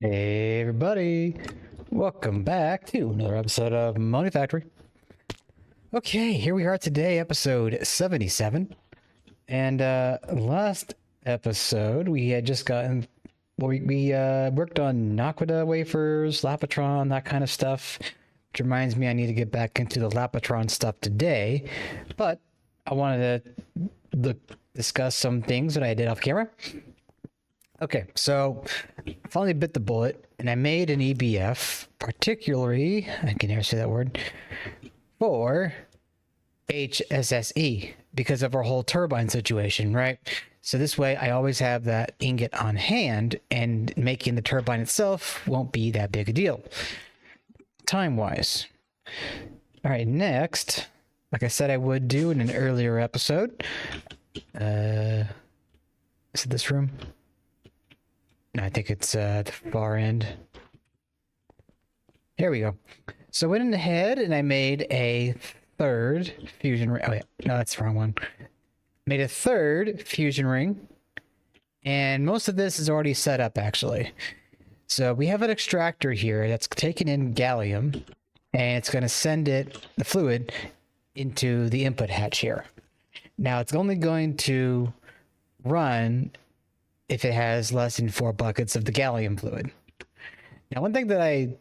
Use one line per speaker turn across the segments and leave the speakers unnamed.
Hey everybody, welcome back to another episode of Monifactory. Okay, here we are today, episode 77. And last episode we had just gotten, we worked on Naquita wafers, Lapotron, that kind of stuff. Which reminds me I need to get back into the Lapotron stuff today. But I wanted to discuss some things that I did off camera. Okay, so I finally bit the bullet and I made an EBF, particularly, I can never say that word, for HSSE because of our whole turbine situation, right? So this way I always have that ingot on hand and making the turbine itself won't be that big a deal, time-wise. All right, next, like I said I would do in an earlier episode, is it this room? No, I think it's the far end. Here we go. So I went ahead and I made a third fusion ring. Oh yeah, no, that's the wrong one. Made a third fusion ring. And most of this is already set up actually. So we have an extractor here that's taking in gallium and it's going to send it, the fluid, into the input hatch here. Now it's only going to run if it has less than 4 buckets of the gallium fluid. Now, one thing that I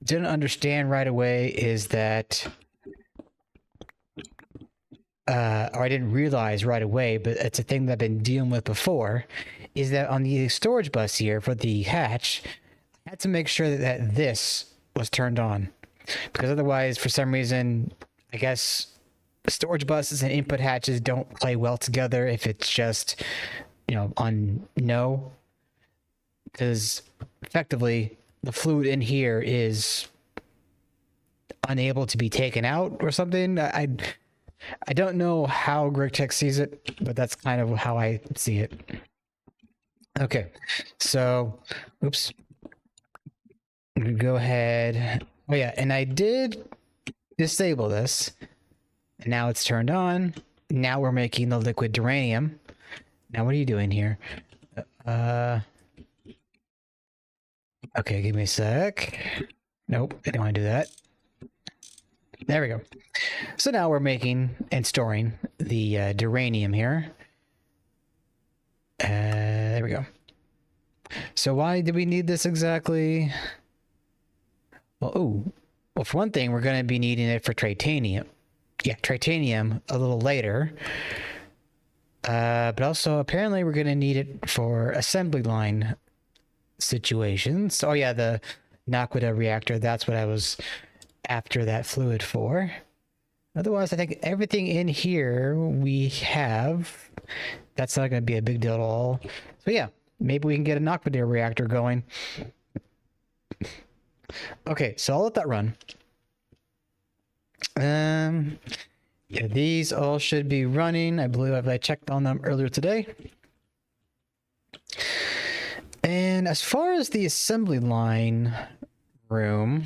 didn't understand right away is that, or I didn't realize right away, but it's a thing that I've been dealing with before, is that on the storage bus here for the hatch, I had to make sure that this was turned on. Because otherwise, for some reason, I guess storage buses and input hatches don't play well together if it's just, you know, on no, because effectively the fluid in here is unable to be taken out or something. I don't know how GregTech sees it, but that's kind of how I see it. Okay, so oops, I'm gonna go ahead. Oh yeah, and I did disable this, and now it's turned on. Now we're making the liquid duranium. Now, what are you doing here? Okay, give me a sec. Nope, I don't want to do that. There we go. So now we're making and storing the duranium here. There we go. So why do we need this exactly? Well, well, for one thing, we're going to be needing it for titanium. Yeah, titanium a little later. But also, apparently, we're going to need it for assembly line situations. Oh, yeah, the Naquita reactor. That's what I was after that fluid for. Otherwise, I think everything in here we have. That's not going to be a big deal at all. So, yeah, maybe we can get a Naquita reactor going. Okay, so I'll let that run. Yeah, these all should be running. I believe I checked on them earlier today. And as far as the assembly line room,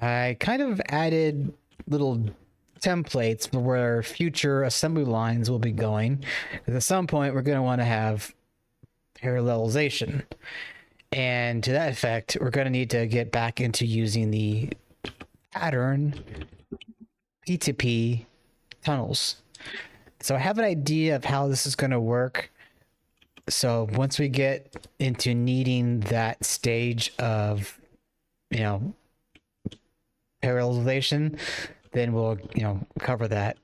I kind of added little templates for where future assembly lines will be going. Because at some point, we're going to want to have parallelization. And to that effect, we're going to need to get back into using the pattern P2P tunnels. So I have an idea of how this is going to work. So once we get into needing that stage of, you know, parallelization, then we'll, you know, cover that.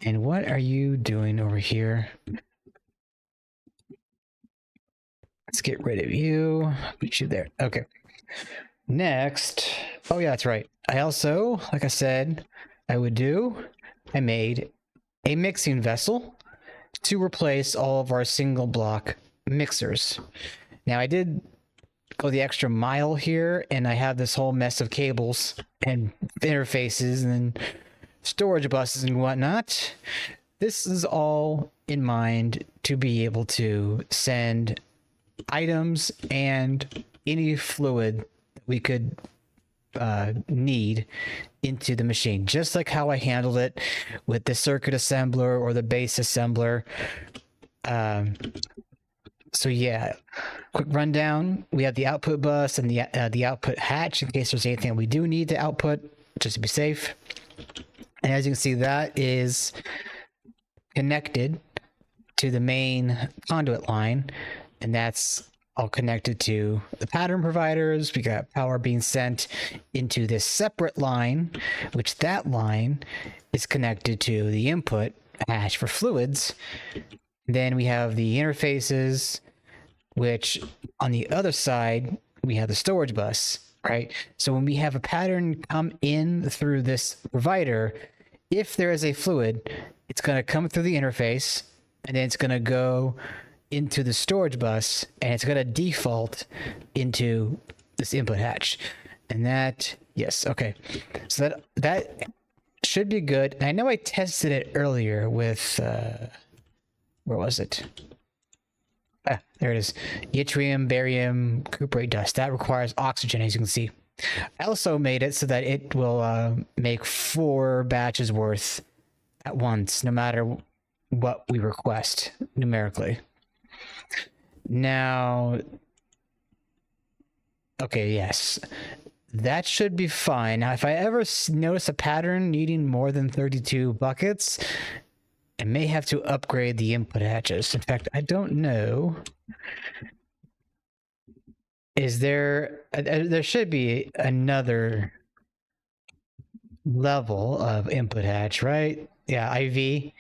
And what are you doing over here? Let's get rid of you. Put you there. Okay. Next. Oh yeah, that's right. I also, like I said, I made a mixing vessel to replace all of our single block mixers. Now I did go the extra mile here and I have this whole mess of cables and interfaces and storage buses and whatnot. This is all in mind to be able to send items and any fluid that we could need into the machine, just like how I handled it with the circuit assembler or the base assembler. So yeah, quick rundown. We have the output bus and the output hatch in case there's anything we do need to output, just to be safe. And as you can see, that is connected to the main conduit line, and that's all connected to the pattern providers. We got power being sent into this separate line, which that line is connected to the input hatch for fluids. Then we have the interfaces, which on the other side, we have the storage bus, right? So when we have a pattern come in through this provider, if there is a fluid, it's going to come through the interface, and then it's going to go into the storage bus, and it's going to default into this input hatch. And that, yes, okay. So that should be good. And I know I tested it earlier with, where was it? Ah, there it is. Yttrium, barium, cuprate dust. That requires oxygen, as you can see. I also made it so that it will make 4 batches worth at once, no matter what we request numerically. Now, okay, yes, that should be fine. Now, if I ever notice a pattern needing more than 32 buckets, I may have to upgrade the input hatches. In fact, I don't know. Is there... there should be another level of input hatch, right? Yeah, IV.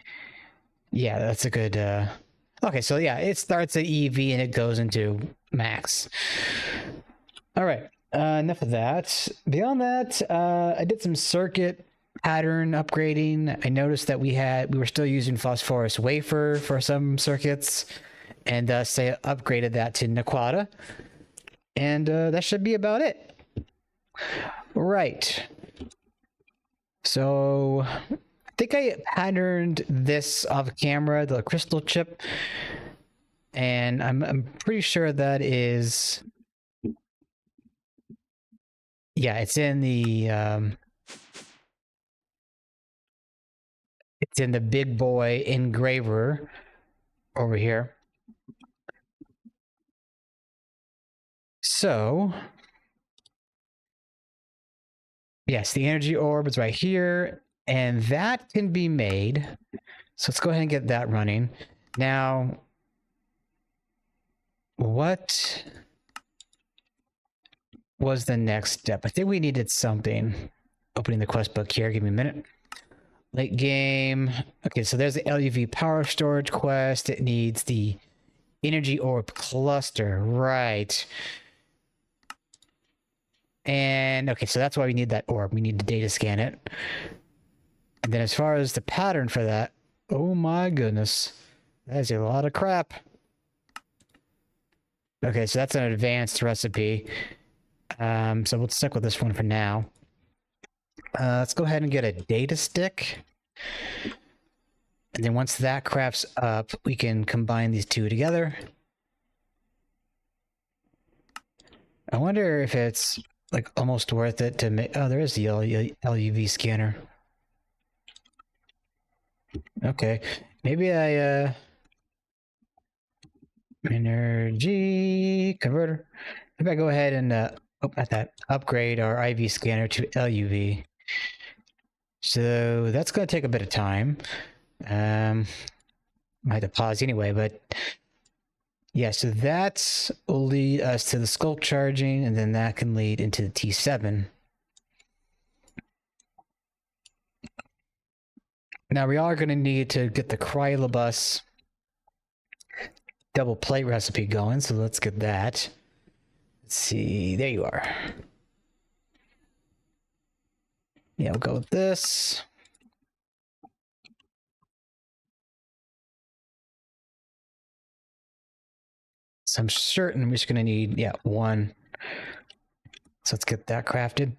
Yeah, that's a good... Okay, so yeah, it starts at EV and it goes into max. All right, enough of that. Beyond that, I did some circuit pattern upgrading. I noticed that we were still using phosphorus wafer for some circuits, and thus I upgraded that to Naquata, and that should be about it. Right. So I think I patterned this off camera, the crystal chip, and I'm pretty sure that is, yeah, it's in the big boy engraver over here. So yes, the energy orb is right here, and that can be made. So let's go ahead and get that running. Now, what was the next step? I think we needed something. Opening the quest book here, give me a minute. Late game. Okay, so there's the LuV power storage quest. It needs the energy orb cluster, right? And okay, so that's why we need that orb. We need to data scan it. And then as far as the pattern for that, oh my goodness, that is a lot of crap. Okay, so that's an advanced recipe. So we'll stick with this one for now. Let's go ahead and get a data stick. And then once that crafts up, we can combine these two together. I wonder if it's like almost worth it to make... Oh, there is the LuV scanner. Okay, maybe I energy converter. Maybe I go ahead and upgrade our IV scanner to LuV. So that's going to take a bit of time. I had to pause anyway, but yeah, so that will lead us to the Sculk charging, and then that can lead into the T7. Now we are going to need to get the Cryolobus double plate recipe going, so let's get that. Let's see, there you are. Yeah, we'll go with this. So I'm certain we're just going to need, yeah, 1. So let's get that crafted.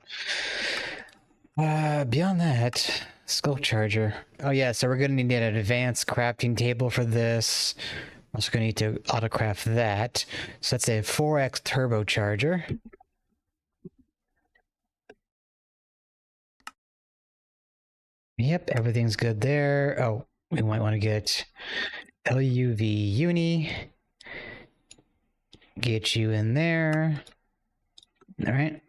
Beyond that, Sculk Charger. Oh yeah, so we're going to need an advanced crafting table for this. Also going to need to autocraft that. So that's a 4x turbocharger. Yep, everything's good there. Oh, we might want to get LuV Uni. Get you in there. All right.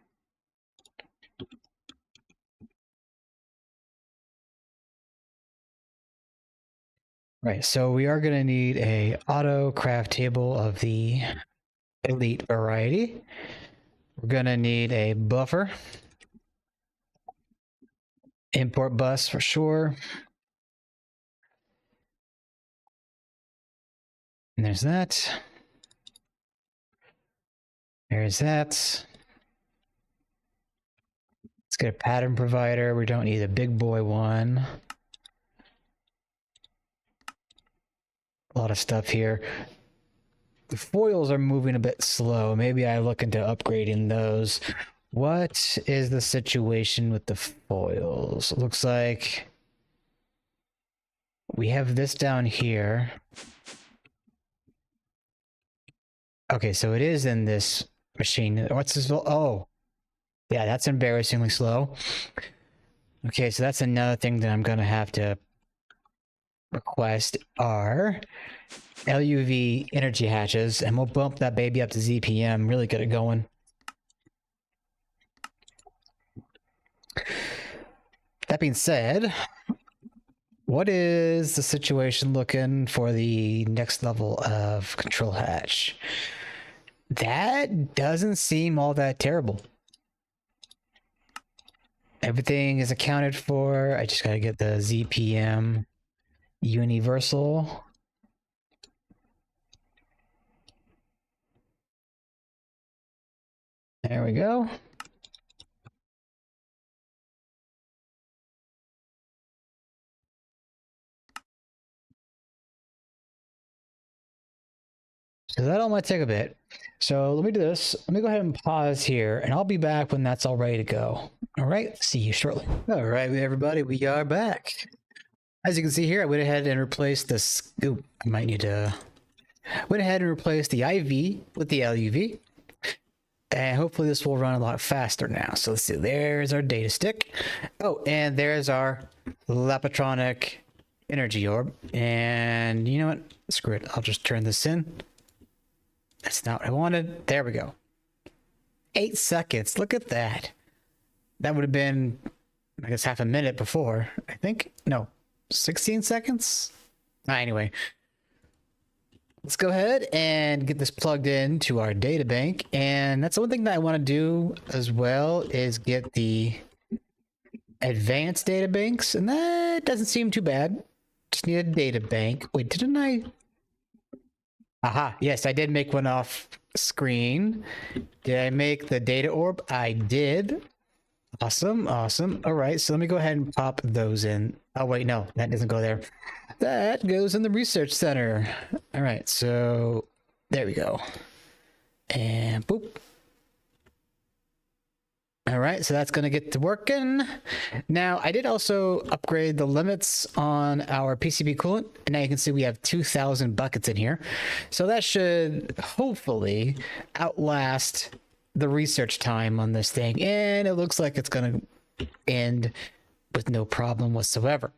Right, so we are going to need a auto craft table of the elite variety. We're going to need a buffer. Import bus for sure. And there's that. There's that. Let's get a pattern provider. We don't need a big boy one. A lot of stuff here. The foils are moving a bit slow. Maybe I look into upgrading those. What is the situation with the foils? It looks like we have this down here. Okay, so it is in this machine. What's this? Oh, yeah, that's embarrassingly slow. Okay, so that's another thing that I'm going to have to request are LuV energy hatches, and we'll bump that baby up to ZPM, really get it going. That being said, what is the situation looking for the next level of control hatch? That doesn't seem all that terrible. Everything is accounted for. I just gotta get the ZPM universal. There we go. So that all might take a bit. So let me do this. Let me go ahead and pause here, and I'll be back when that's all ready to go. All right, see you shortly. All right, everybody, we are back. As you can see here, I went ahead and replaced this. Ooh, I might need to. Went ahead and replaced the IV with the LuV. And hopefully this will run a lot faster now. So let's see, there's our data stick. Oh, and there's our Lapotronic energy orb. And you know what? Screw it. I'll just turn this in. That's not what I wanted. There we go. 8 seconds. Look at that. That would have been, I guess, half a minute before, I think. No, 16 seconds? Anyway. Let's go ahead and get this plugged into our data bank. And that's the one thing that I want to do as well is get the advanced data banks. And that doesn't seem too bad. Just need a data bank. Wait, didn't I? Aha, yes, I did make one off screen. Did I make the data orb? I did. Awesome, awesome. All right, so let me go ahead and pop those in. Oh, wait, no, that doesn't go there. That goes in the research center. All right, so there we go. And boop. All right, so that's going to get to working. Now, I did also upgrade the limits on our PCB coolant. And now you can see we have 2,000 buckets in here. So that should hopefully outlast the research time on this thing. And it looks like it's going to end with no problem whatsoever.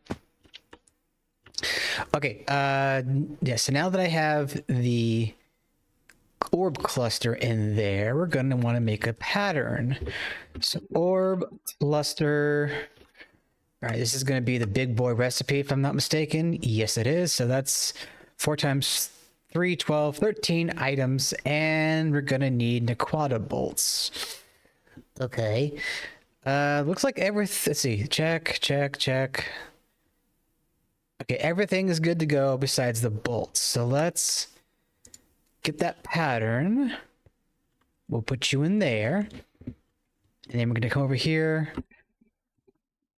Okay, yeah, so now that I have the Orb Cluster in there, we're going to want to make a pattern. So Orb Cluster. All right, this is going to be the big boy recipe, if I'm not mistaken. Yes, it is. So that's 4 times 3, 12, 13 items, and we're going to need Naquata bolts. Okay. Looks like everything. Let's see. Check, check, check. Okay, everything is good to go besides the bolts. So let's get that pattern. We'll put you in there. And then we're going to come over here.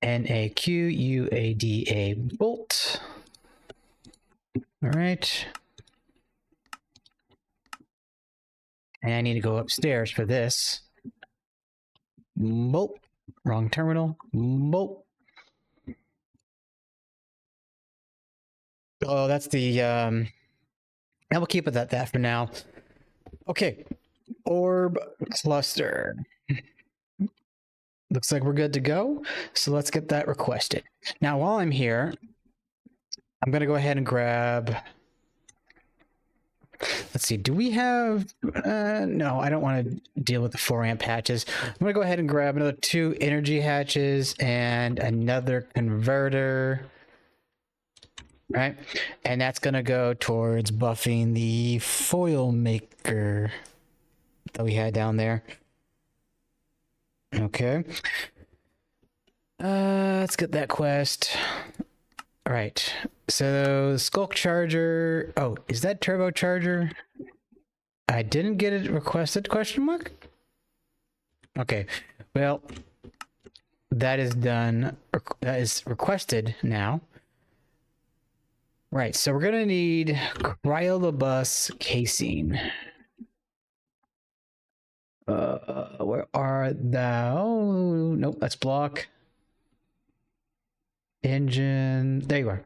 NAQUADA bolt. All right. And I need to go upstairs for this. Bolt. Wrong terminal. Bolt. Oh, that's the and we'll keep it at that for now. Okay, Orb Cluster. Looks like we're good to go. So let's get that requested. Now, while I'm here, I'm going to go ahead and grab Let's see. Do we have... no, I don't want to deal with the 4 amp hatches. I'm going to go ahead and grab another 2 energy hatches and another converter. Right? And that's going to go towards buffing the foil maker that we had down there. Okay. Let's get that quest. All right. So Sculk Charger. Oh, is that Turbo Charger? I didn't get it requested, question mark? Okay. Well, that is done. That is requested now. Right. So we're going to need Cryolobus casing. Where are thou? Nope, that's block. Engine. There you are.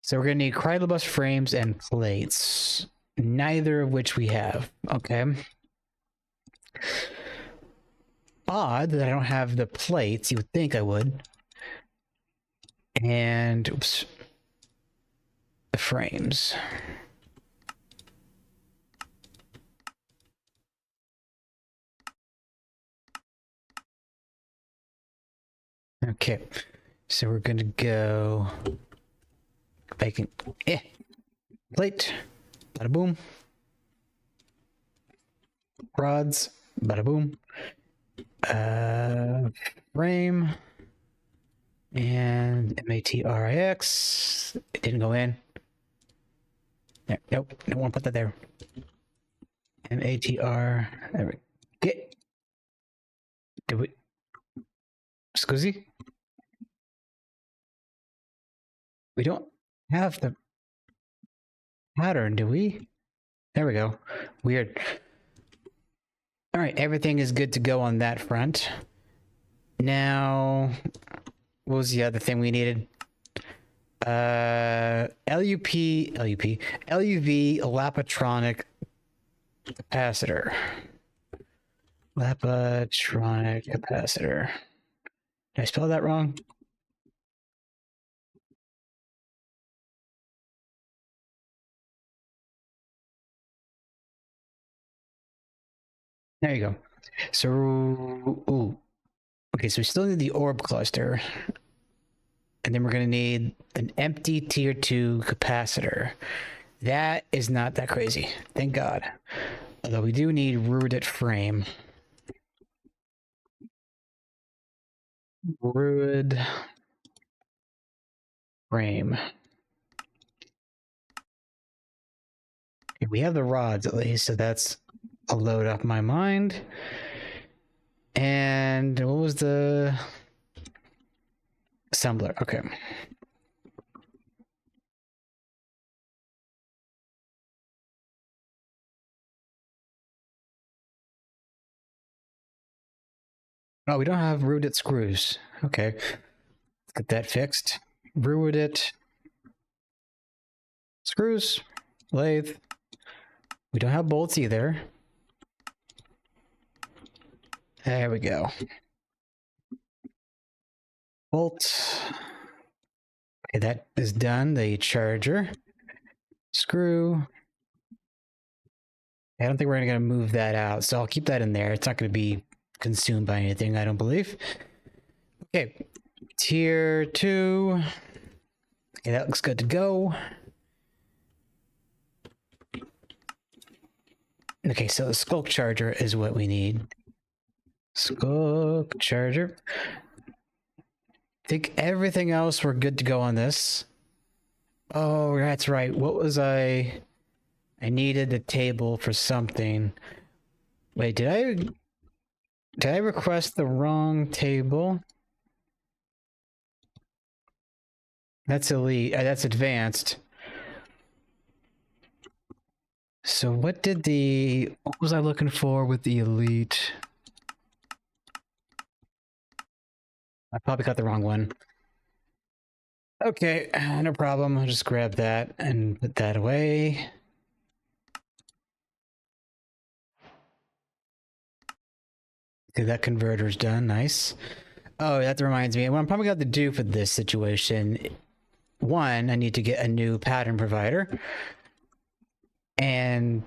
So we're going to need Cryolobus frames and plates. Neither of which we have. Okay. Odd that I don't have the plates. You would think I would. And, oops. The frames. Okay. So we're going to go... Bacon. Plate. Bada boom. Rods. Bada boom. Frame. And MATRIX. It didn't go in. There. Nope. Don't want to put that there. MATR. There we get. Did we? Scusi? We don't have the pattern, do we? There we go. Weird. All right, everything is good to go on that front. Now, what was the other thing we needed? LuV Lapotronic Capacitor. Lapotronic Capacitor. Did I spell that wrong? There you go. So, ooh. Okay, so we still need the Orb Cluster. And then we're going to need an empty tier 2 capacitor. That is not that crazy. Thank God. Although we do need Ruided frame. Ruid frame. Okay, we have the rods at least, so that's a load off my mind. And what was the assembler? Okay. Oh, we don't have rooted screws. Okay. Let's get that fixed. Rooted screws, lathe. We don't have bolts either. There we go. Bolt. Okay, that is done. The charger. Screw. I don't think we're going to move that out, so I'll keep that in there. It's not going to be consumed by anything, I don't believe. Okay. Tier 2. Okay, that looks good to go. Okay, so the Sculk Charger is what we need. Sculk Charger. I think everything else we're good to go on this. Oh, that's right. What was I needed a table for something. Wait, did I request the wrong table? That's elite. That's advanced. So what was I looking for with the elite? I probably got the wrong one. Okay, no problem. I'll just grab that and put that away. Okay, that converter's done. Nice. Oh, that reminds me. What I'm probably going to do for this situation, one, I need to get a new pattern provider. And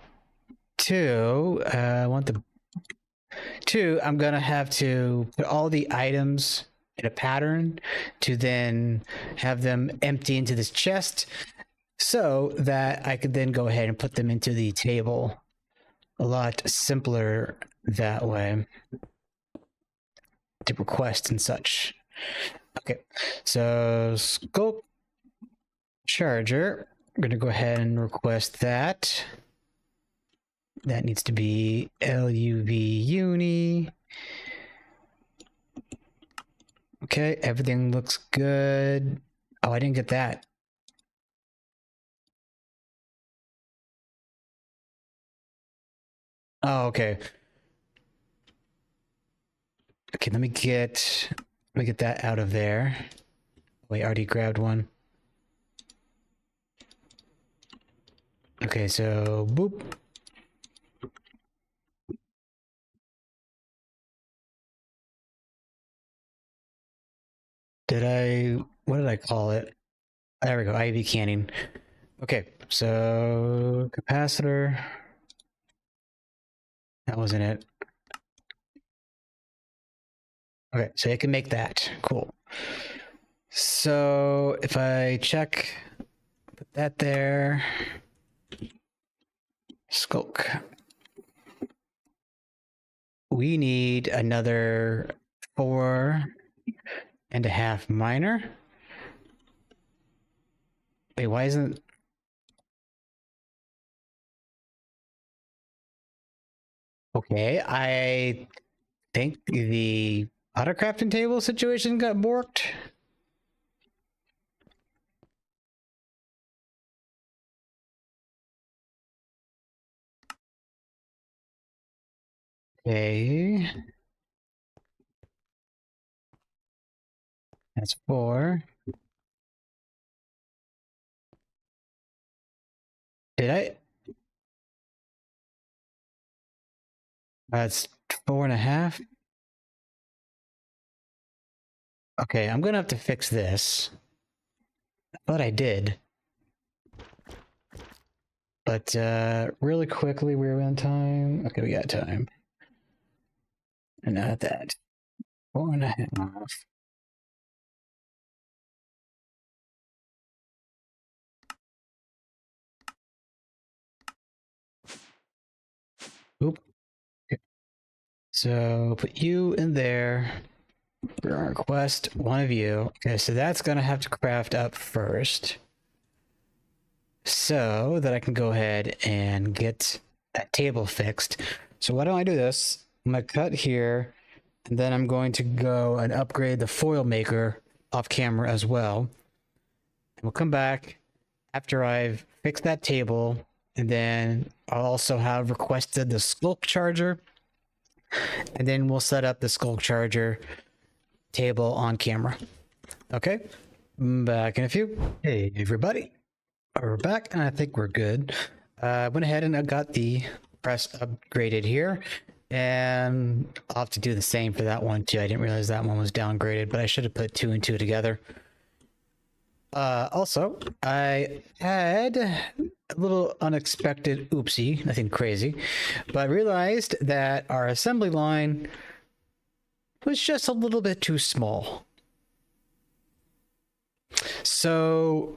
two, I'm gonna have to put all the items in a pattern to then have them empty into this chest so that I could then go ahead and put them into the table. A lot simpler that way to request and such. Okay, so Sculk Charger, I'm gonna go ahead and request that. That needs to be LuV Uni. Okay, everything looks good. Oh, I didn't get that. Oh, okay. Okay, let me get that out of there. Wait, I already grabbed one. Okay, so boop. What did I call it? There we go, IV canning. Okay, so capacitor. That wasn't it. Okay, so it can make that. Cool. So if I check, put that there. Sculk. We need another 4.5 miner. Wait, why isn't... Okay, I think the auto crafting table situation got borked. Okay. That's 4. Did I? That's 4.5. Okay, I'm gonna have to fix this. I thought I did. But really quickly, we're in time. Okay, we got time. And not that. 4.5. Oop. Okay. So put you in there. Request one of you. Okay, so that's gonna have to craft up first, so that I can go ahead and get that table fixed. So why don't I do this? I'm gonna cut here, and then I'm going to go and upgrade the foil maker off camera as well. And we'll come back after I've fixed that table, and then I'll also have requested the Sculk Charger, and then we'll set up the Sculk Charger table on camera. Okay, back in a few. Hey everybody, we're back and I think we're good. Went ahead and I got the press upgraded here, and I'll have to do the same for that one too. I didn't realize that one was downgraded, but I should have put 2 and 2 together. Also, I had a little unexpected oopsie, nothing crazy, but I realized that our assembly line was just a little bit too small. So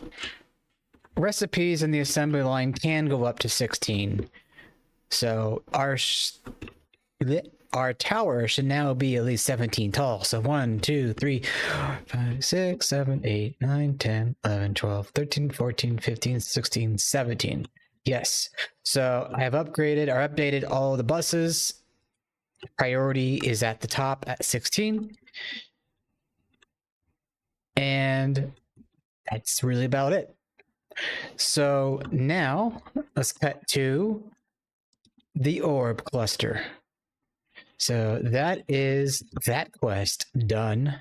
recipes in the assembly line can go up to 16. So our tower should now be at least 17 tall. So 1, 2, 3, 5, 6, 7, 8, 9, 10, 11, 12, 13, 14, 15, 16, 17. Yes. So I have upgraded or updated all the buses. Priority is at the top at 16. And that's really about it. So now let's cut to the Orb Cluster. So that is that quest done.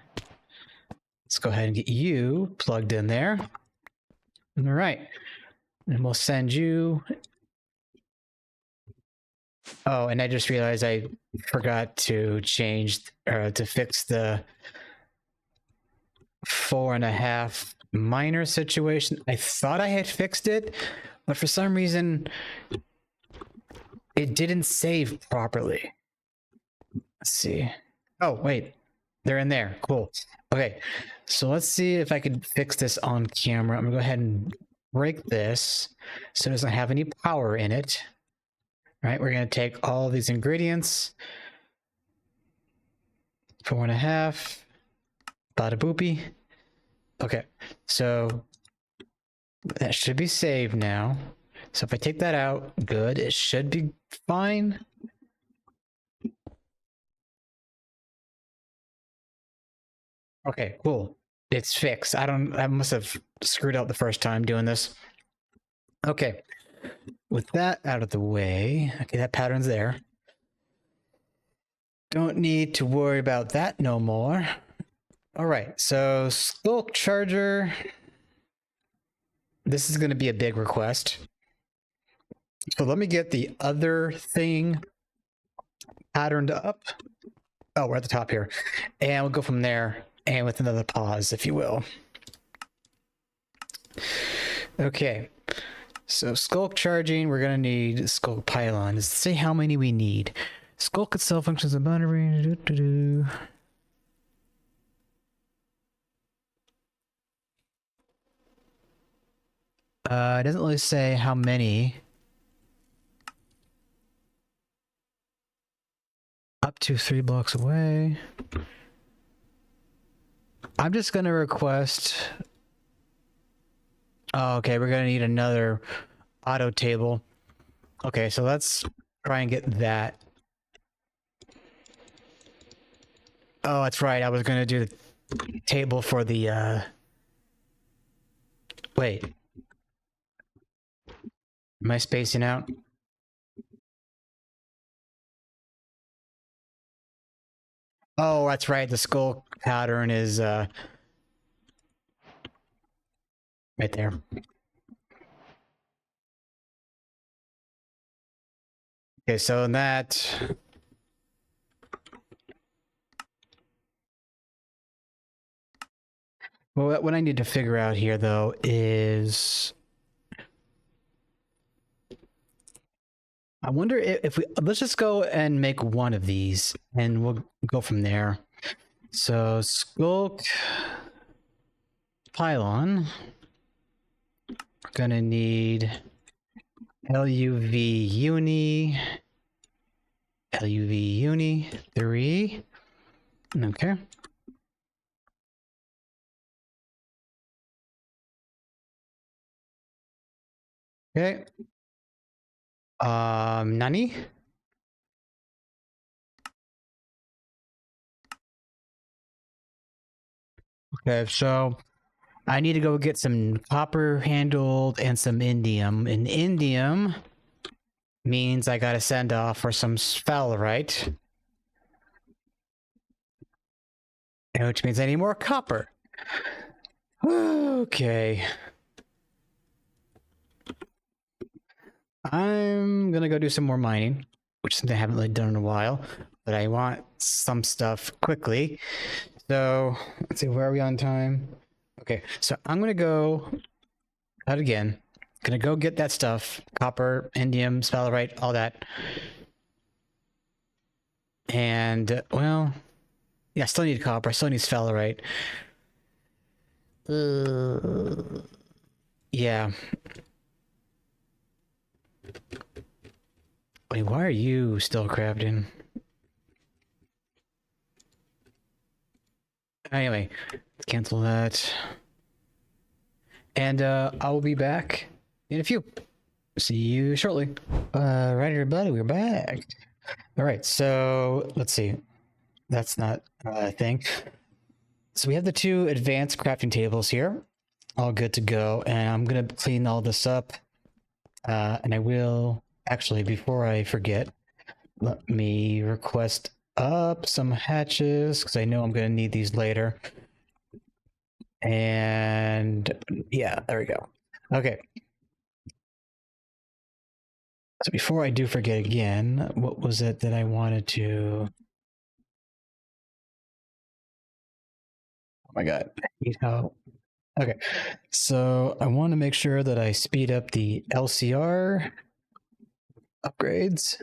Let's go ahead and get you plugged in there. All right. And we'll send you... Oh, and I just realized I forgot to change or to fix the 4.5 miner situation. I thought I had fixed it, but for some reason, it didn't save properly. Let's see. Oh, wait. They're in there. Cool. Okay. So let's see if I can fix this on camera. I'm going to go ahead and break this so it doesn't have any power in it. All right. We're going to take all these ingredients. 4.5. Bada boopy. Okay. So that should be saved now. So if I take that out, good. It should be fine. Okay, cool. It's fixed. I must have screwed up the first time doing this. Okay. With that out of the way, okay, that pattern's there. Don't need to worry about that no more. All right, so Sculk Charger. This is going to be a big request. So let me get the other thing patterned up. Oh, we're at the top here. And we'll go from there, and with another pause, if you will. Okay. So Sculk charging, we're going to need Sculk Pylon. Does it say how many we need? Sculk itself functions as a boundary. It doesn't really say how many. Up to 3 blocks away. I'm just going to request... Oh, okay, we're going to need another auto table. Okay, so let's try and get that. Oh, that's right. I was going to do the table for the... Wait. Am I spacing out? Oh, that's right. The skull pattern is right there. Okay, so that... Well, what I need to figure out here, though, is... I wonder if we... Let's just go and make one of these, and we'll go from there. So, Sculk Pylon. We're gonna need LuV Uni. LuV Uni 3. Okay. Okay. Nani? Okay, so I need to go get some copper handled and some indium. And indium means I gotta send off for some sphalerite. Which means I need more copper. Okay. I'm gonna go do some more mining, which is something I haven't really done in a while, but I want some stuff quickly. So let's see, where are we on time? Okay, so I'm gonna go out again. Gonna go get that stuff, copper, indium, sphalerite, all that. And well, yeah, I still need copper, I still need sphalerite. Yeah. Wait, why are you still crafting? Anyway, let's cancel that. And I will be back in a few. See you shortly. Right, everybody, we're back. All right, so let's see. That's not a thing. So we have the 2 advanced crafting tables here, all good to go. And I'm gonna clean all this up. And I will actually, before I forget, let me request up some hatches because I know I'm going to need these later. And yeah, there we go. Okay. So before I do forget again, what was it that I wanted to... Oh my God. I hate how Okay, so I want to make sure that I speed up the LCR upgrades.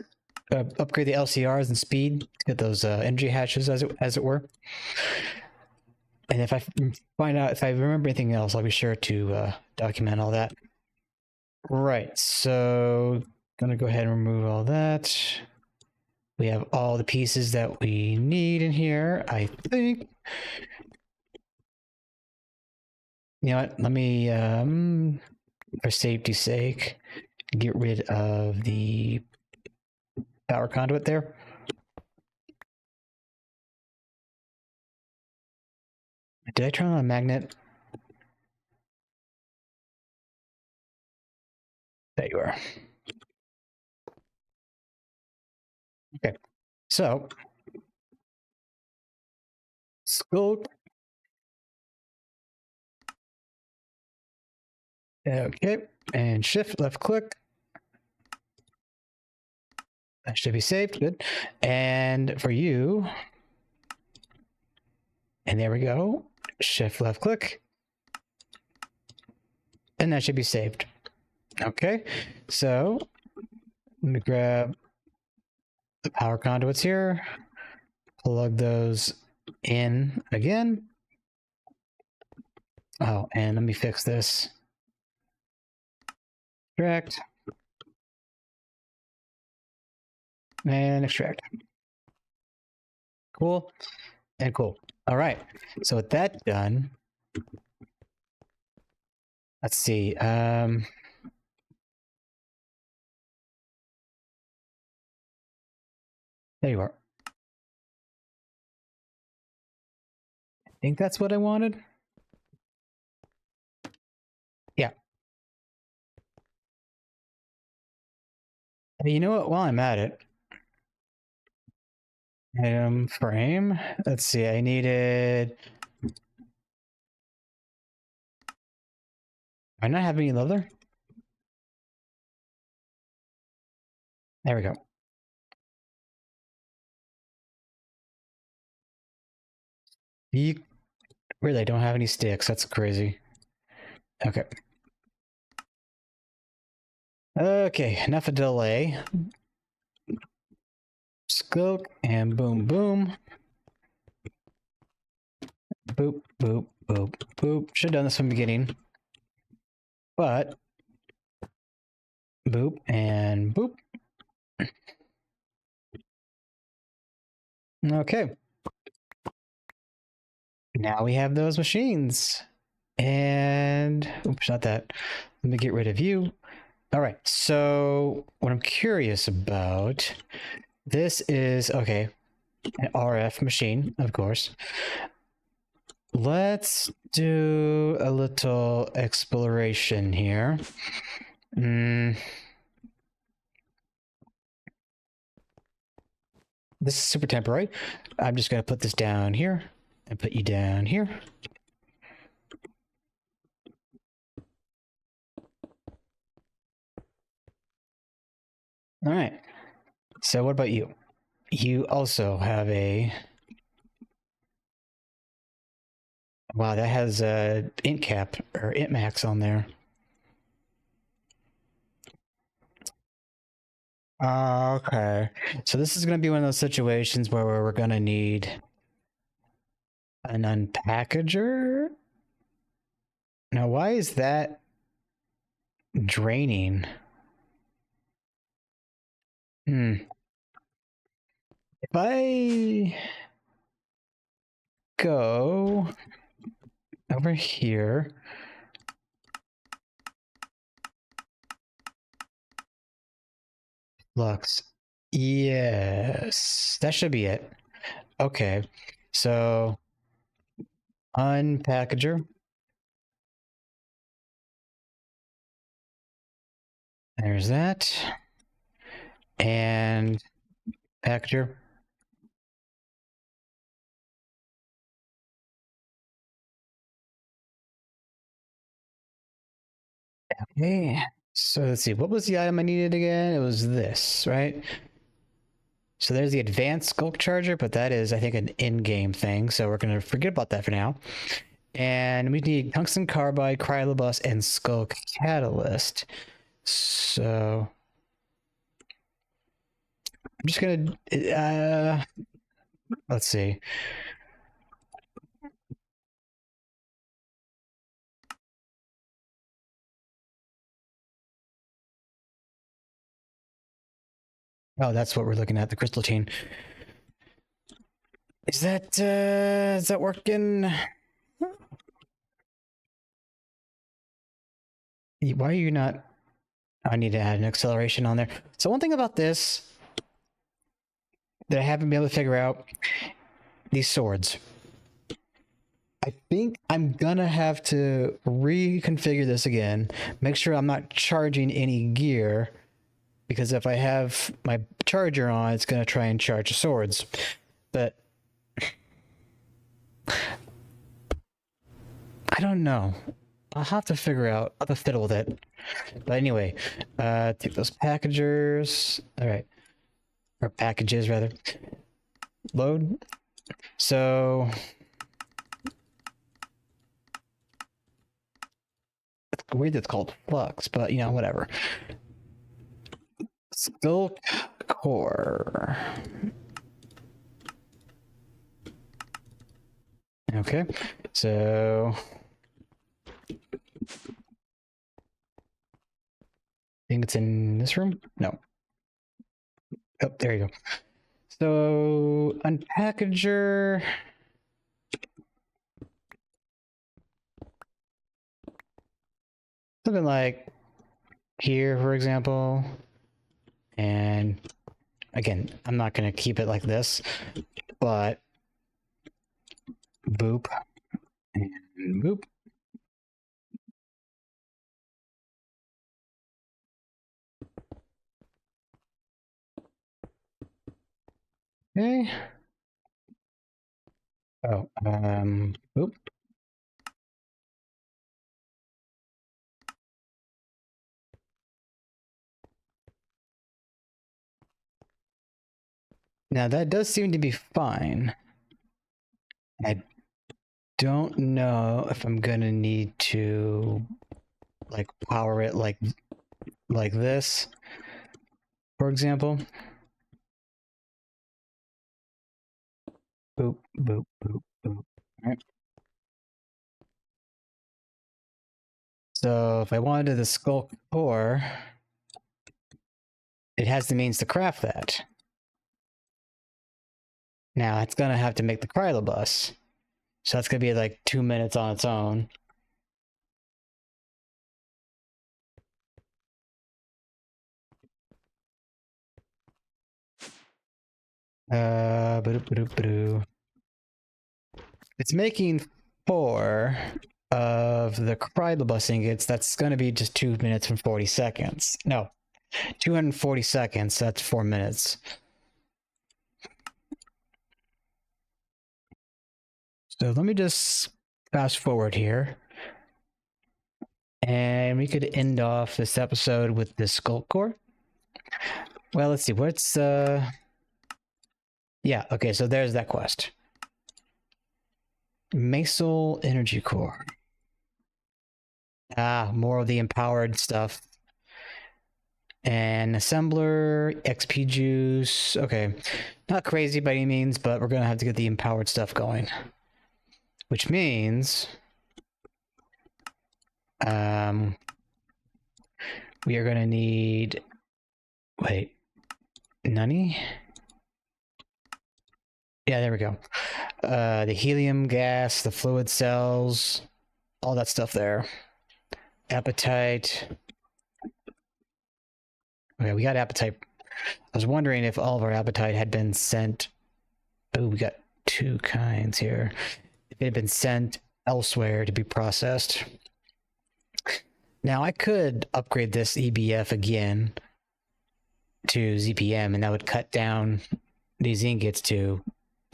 Upgrade the LCRs and speed to get those energy hatches, as it were. And if I find out, if I remember anything else, I'll be sure to document all that. Right, so gonna go ahead and remove all that. We have all the pieces that we need in here, I think. You know what, let me, for safety's sake, get rid of the power conduit there. Did I turn on a magnet? There you are. Okay, so Sculk. Okay, and shift left click. That should be saved. Good. And for you, and there we go. Shift left click. And that should be saved. Okay, so let me grab the power conduits here, plug those in again. Oh, and let me fix this. Extract. And extract. Cool. And cool. All right. So with that done, let's see. There you are. I think that's what I wanted. Yeah. You know what? While I'm at it, item frame. Let's see. I needed. I not have any leather. There we go. You really don't have any sticks. That's crazy. Okay. Okay, enough of delay. Sculk and boom, boom. Boop, boop, boop, boop. Should have done this from the beginning. But boop and boop. Okay. Now we have those machines. And oops, not that. Let me get rid of you. All right. So what I'm curious about, this is okay, an RF machine, of course. Let's do a little exploration here. This is super temporary. I'm just going to put this down here and put you down here. All right. So what about you? You also have a... Wow, that has a int cap or int max on there. Okay. So this is going to be one of those situations where we're going to need an unpackager. Now, why is that draining? If I go over here, Lux, yes, that should be it. Okay, so unpackager. There's that. And packager. Okay, so let's see, what was the item I needed again? It was this, right? So there's the advanced Sculk Charger, but that is, I think, an in-game thing, so we're going to forget about that for now. And we need tungsten carbide, cryolobus, and Sculk catalyst. So I'm just gonna let's see. Oh, that's what we're looking at, the crystal chain. Is that working? Why are you not? I need to add an acceleration on there. So one thing about this that I haven't been able to figure out, these swords. I think I'm gonna have to reconfigure this again, make sure I'm not charging any gear, because if I have my charger on, it's gonna try and charge the swords. But I don't know. I'll have to figure out. I'll have to fiddle with it. But anyway, take those packagers. All right. Or packages, rather. Load. So it's weird it's called Flux, but you know, whatever. Sculk Core. Okay, so I think it's in this room? No. Oh, there you go. So unpackager. Something like here, for example. And again, I'm not going to keep it like this, but boop and boop. Okay. Oh, boop. Now that does seem to be fine. I don't know if I'm gonna need to like power it like this, for example. Boop, boop, boop, boop. All right. So if I wanted the Sculk Core, it has the means to craft that. Now it's gonna have to make the cryolobus. So that's gonna be like 2 minutes on its own. It's making 4 of the cryolobus ingots. That's gonna be just 2 minutes and 40 seconds. No, 240 seconds. That's 4 minutes. So let me just fast forward here. And we could end off this episode with the Sculk Core. Well, let's see. What's yeah, okay, so there's that quest. Masol Energy Core. Ah, more of the empowered stuff. And assembler, XP juice. Okay, not crazy by any means, but we're gonna have to get the empowered stuff going. Which means we are gonna need, wait, Nani? Yeah, there we go. The helium gas, the fluid cells, all that stuff there. Appetite. Okay, we got appetite. I was wondering if all of our appetite had been sent. Oh, we got 2 kinds here. If it had been sent elsewhere to be processed. Now I could upgrade this EBF again to ZPM, and that would cut down these ingots to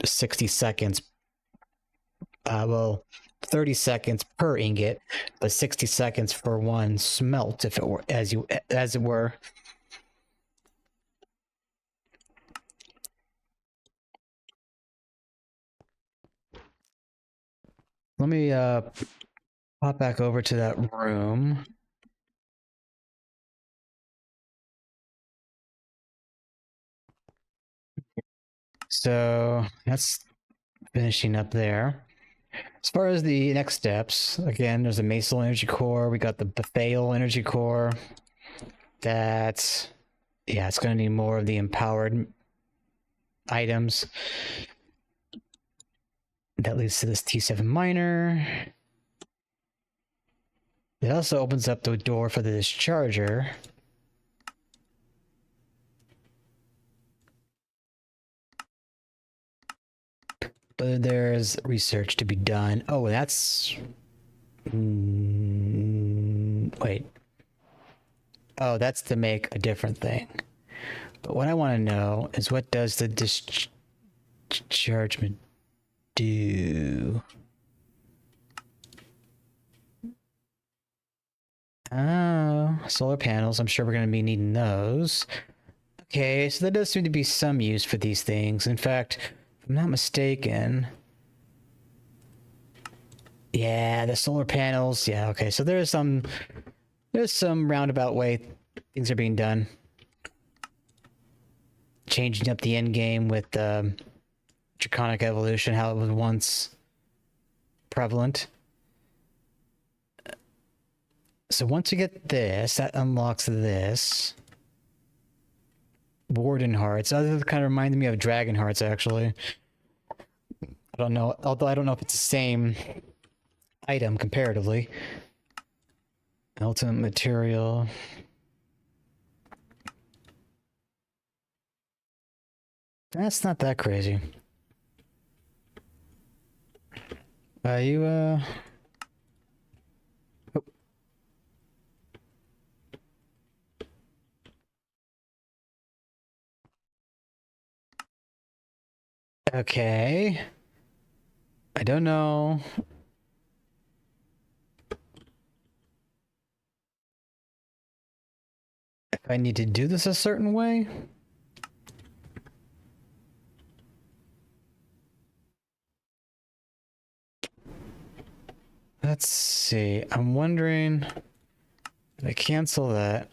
60 seconds. Well, 30 seconds per ingot, but 60 seconds for one smelt, if it were as it were. Let me pop back over to that room. So that's finishing up there. As far as the next steps, again, there's a Mesal energy core. We got the Bethael energy core. That's, yeah, it's going to need more of the empowered items. That leads to this T7 miner. It also opens up the door for this charger. But there's research to be done. Oh, that's... wait. Oh, that's to make a different thing. But what I want to know is, what does the dischargement do? Oh, solar panels. I'm sure we're going to be needing those. Okay, so there does seem to be some use for these things. In fact, if I'm not mistaken... Yeah, the solar panels. Yeah, okay. So there's some roundabout way things are being done. Changing up the end game with draconic evolution, how it was once prevalent. So once you get this, that unlocks this. Warden hearts. That kind of reminded me of dragon hearts, actually. I don't know, although I don't know if it's the same item comparatively. Ultimate material. That's not that crazy. You oh. Okay. I don't know. If I need to do this a certain way. Let's see. I'm wondering if I cancel that.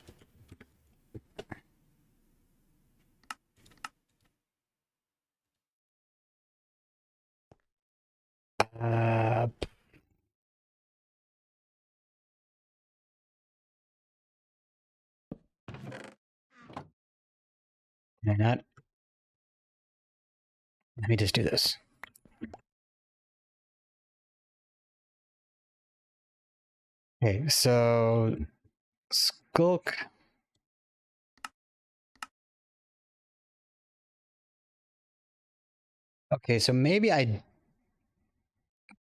Why not? Let me just do this. Okay, so Sculk. Okay, so maybe I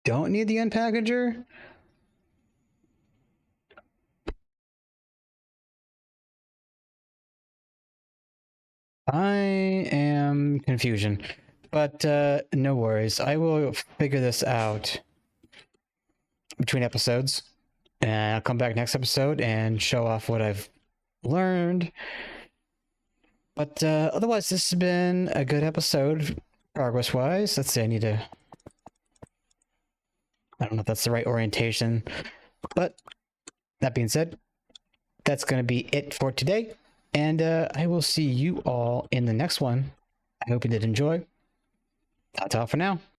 don't need the unpackager. I am confusion, but no worries. I will figure this out between episodes, and I'll come back next episode and show off what I've learned. But otherwise, this has been a good episode, progress-wise. Let's see, I need to... I don't know if that's the right orientation, but that being said, that's going to be it for today, and I will see you all in the next one. I hope you did enjoy. That's all for now.